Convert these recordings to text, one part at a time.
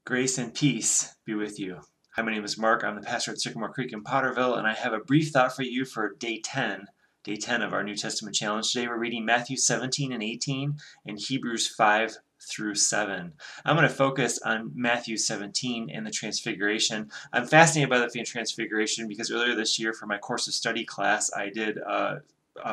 Grace and peace be with you. Hi, my name is Mark. I'm the pastor at Sycamore Creek in Potterville, and I have a brief thought for you for day 10 of our New Testament challenge. Today we're reading Matthew 17 and 18 and Hebrews 5 through 7. I'm going to focus on Matthew 17 and the Transfiguration. I'm fascinated by the Transfiguration because earlier this year for my course of study class, I did a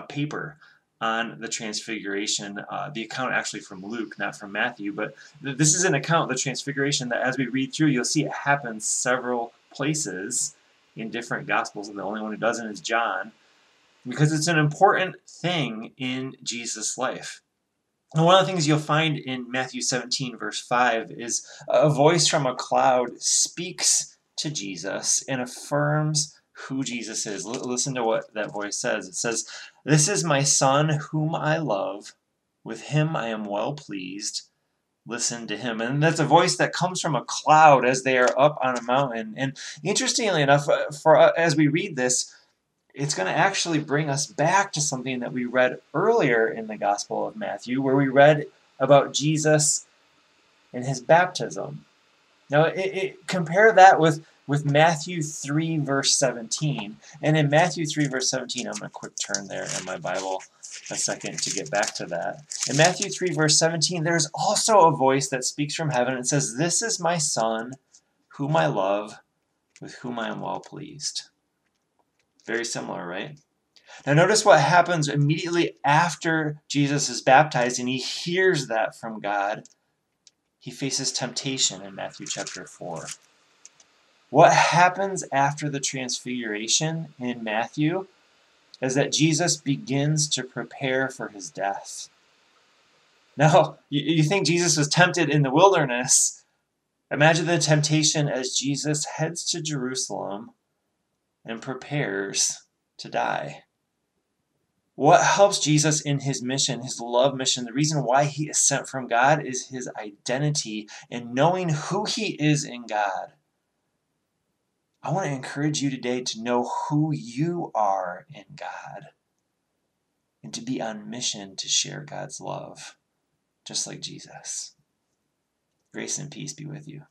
paper on the Transfiguration, the account actually from Luke, not from Matthew, but this is an account of the Transfiguration that as we read through, you'll see it happens several places in different Gospels, and the only one who doesn't is John, because it's an important thing in Jesus' life. And one of the things you'll find in Matthew 17, verse 5, is a voice from a cloud speaks to Jesus and affirms who Jesus is. Listen to what that voice says. It says, "This is my Son whom I love. With him I am well pleased. Listen to him." And that's a voice that comes from a cloud as they are up on a mountain. And interestingly enough, as we read this, it's going to actually bring us back to something that we read earlier in the Gospel of Matthew, where we read about Jesus and his baptism. Now, compare that with Matthew 3, verse 17. And in Matthew 3, verse 17, I'm going to quick turn there in my Bible a second to get back to that. In Matthew 3, verse 17, there's also a voice that speaks from heaven. It says, "This is my Son, whom I love, with whom I am well pleased." Very similar, right? Now notice what happens immediately after Jesus is baptized and he hears that from God. He faces temptation in Matthew chapter 4. What happens after the Transfiguration in Matthew is that Jesus begins to prepare for his death. Now, you think Jesus was tempted in the wilderness. Imagine the temptation as Jesus heads to Jerusalem and prepares to die. What helps Jesus in his mission, his love mission, the reason why he is sent from God is his identity and knowing who he is in God. I want to encourage you today to know who you are in God and to be on mission to share God's love, just like Jesus. Grace and peace be with you.